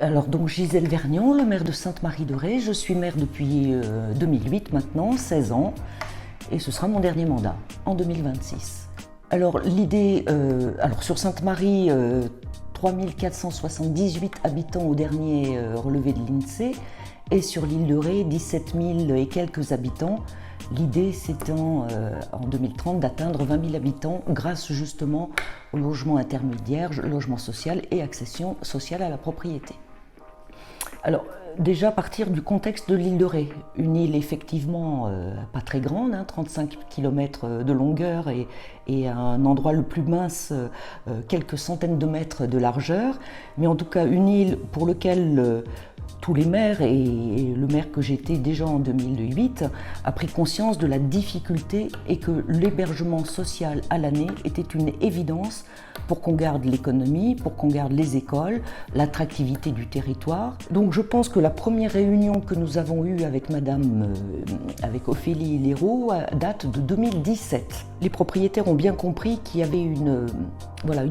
Alors donc Gisèle Vergnan, le maire de Sainte-Marie-de-Ré. Je suis maire depuis 2008 maintenant, 16 ans, et ce sera mon dernier mandat en 2026. Alors l'idée, sur Sainte-Marie, 3478 habitants au dernier relevé de l'INSEE, et sur l'île de Ré, 17 000 et quelques habitants. L'idée, c'est en 2030 d'atteindre 20 000 habitants grâce justement au logement intermédiaire, logement social et accession sociale à la propriété. Alors, déjà partir du contexte de l'île de Ré, une île effectivement pas très grande, 35 km de longueur et à un endroit le plus mince, quelques centaines de mètres de largeur, mais en tout cas une île pour laquelle tous les maires, et le maire que j'étais déjà en 2008, a pris conscience de la difficulté et que l'hébergement social à l'année était une évidence pour qu'on garde l'économie, pour qu'on garde les écoles, l'attractivité du territoire. Donc je pense que la première réunion que nous avons eue avec avec Ophélie Léraud date de 2017. Les propriétaires ont bien compris qu'il y avait une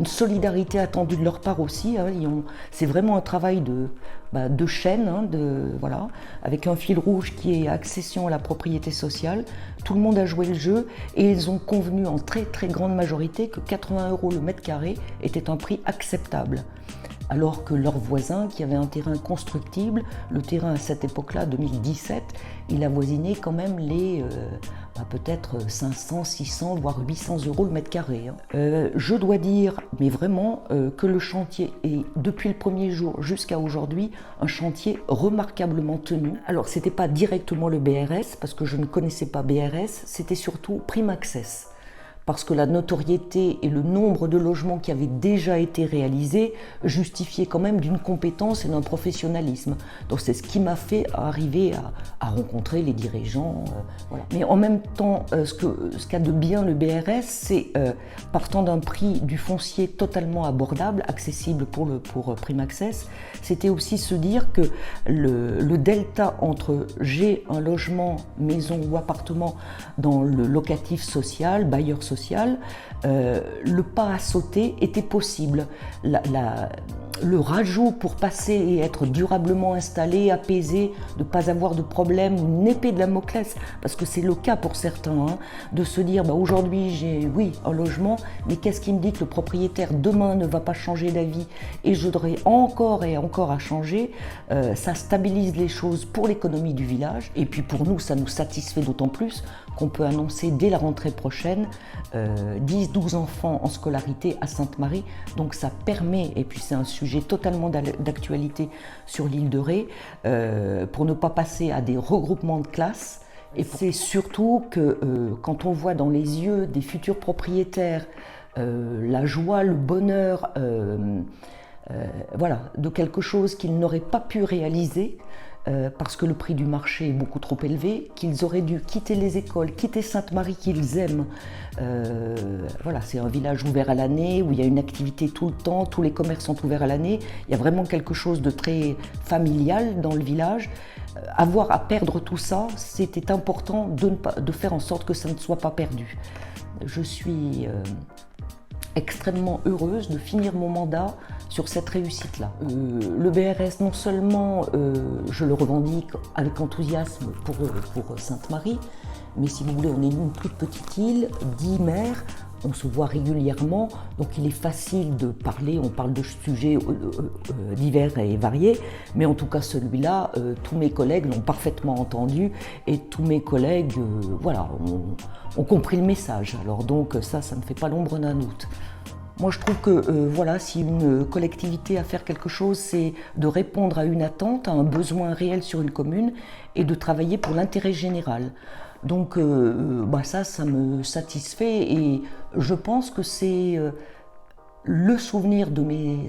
solidarité attendue de leur part aussi. C'est vraiment un travail de chaîne, avec un fil rouge qui est accession à la propriété sociale. Tout le monde a joué le jeu et ils ont convenu en très très grande majorité que 80 € le mètre carré était un prix acceptable. Alors que leurs voisins, qui avaient un terrain constructible, le terrain à cette époque-là, 2017, il avoisinait quand même les peut-être 500, 600, voire 800 € le mètre carré. Je dois dire, mais vraiment, que le chantier est, depuis le premier jour jusqu'à aujourd'hui, un chantier remarquablement tenu. Alors, ce n'était pas directement le BRS, parce que je ne connaissais pas BRS, c'était surtout Prime Access. Parce que la notoriété et le nombre de logements qui avaient déjà été réalisés justifiaient quand même d'une compétence et d'un professionnalisme. Donc c'est ce qui m'a fait arriver à rencontrer les dirigeants. Mais en même temps, ce qu'a de bien le BRS, c'est partant d'un prix du foncier totalement abordable, accessible pour Prime Access, c'était aussi se dire que le delta entre j'ai un logement, maison ou appartement dans le locatif social, bailleur social, le pas à sauter était possible. Le rajout pour passer et être durablement installé, apaisé, de ne pas avoir de problème, une épée de Damoclès, parce que c'est le cas pour certains, de se dire aujourd'hui j'ai un logement, mais qu'est-ce qui me dit que le propriétaire demain ne va pas changer d'avis et j'aurai encore et encore à changer. Ça stabilise les choses pour l'économie du village, et puis pour nous ça nous satisfait d'autant plus qu'on peut annoncer dès la rentrée prochaine 10-12 enfants en scolarité à Sainte-Marie. Donc ça permet, et puis c'est un sujet totalement d'actualité sur l'île de Ré, pour ne pas passer à des regroupements de classes. Et c'est surtout que quand on voit dans les yeux des futurs propriétaires la joie, le bonheur de quelque chose qu'ils n'auraient pas pu réaliser, parce que le prix du marché est beaucoup trop élevé, qu'ils auraient dû quitter les écoles, quitter Sainte-Marie qu'ils aiment. C'est un village ouvert à l'année, où il y a une activité tout le temps, tous les commerces sont ouverts à l'année, il y a vraiment quelque chose de très familial dans le village. Avoir à perdre tout ça, c'était important de faire en sorte que ça ne soit pas perdu. Je suis extrêmement heureuse de finir mon mandat sur cette réussite-là. Le BRS, non seulement je le revendique avec enthousiasme pour Sainte-Marie, mais si vous voulez, on est une toute petite île, 10 maires, on se voit régulièrement, donc il est facile de parler, on parle de sujets divers et variés, mais en tout cas celui-là, tous mes collègues l'ont parfaitement entendu et tous mes collègues ont compris le message. Alors donc ça ne fait pas l'ombre d'un doute. Moi je trouve que si une collectivité a à faire quelque chose, c'est de répondre à une attente, à un besoin réel sur une commune et de travailler pour l'intérêt général. Donc ça me satisfait et je pense que c'est le souvenir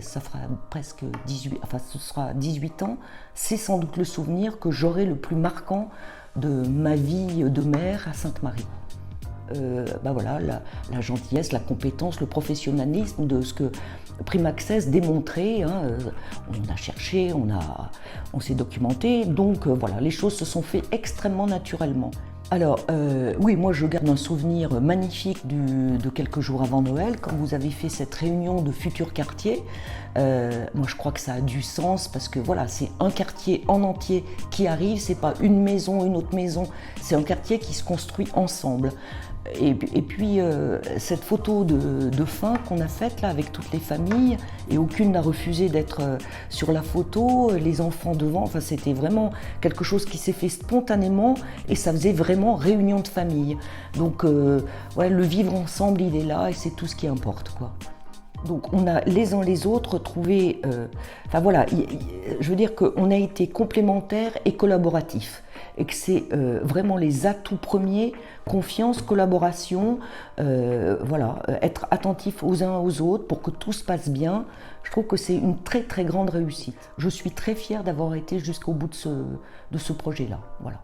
ça fera presque 18 ans, c'est sans doute le souvenir que j'aurai le plus marquant de ma vie de maire à Sainte-Marie. La gentillesse, la compétence, le professionnalisme de ce que Prime Access démontrait. On a cherché, on s'est documenté, donc les choses se sont faites extrêmement naturellement. Alors, oui, moi je garde un souvenir magnifique de quelques jours avant Noël, quand vous avez fait cette réunion de futurs quartiers. Moi je crois que ça a du sens parce que voilà, c'est un quartier en entier qui arrive, c'est pas une maison, une autre maison, c'est un quartier qui se construit ensemble. Et puis cette photo de fin qu'on a faite là avec toutes les familles, et aucune n'a refusé d'être sur la photo, les enfants devant, enfin c'était vraiment quelque chose qui s'est fait spontanément et ça faisait vraiment réunion de famille. Donc ouais, le vivre ensemble il est là et c'est tout ce qui importe quoi. Donc on a les uns les autres trouvé, enfin voilà, je veux dire qu'on a été complémentaires et collaboratifs et que c'est vraiment les atouts premiers, confiance, collaboration, voilà, être attentif aux uns aux autres pour que tout se passe bien. Je trouve que c'est une très très grande réussite. Je suis très fière d'avoir été jusqu'au bout de ce projet-là. Voilà.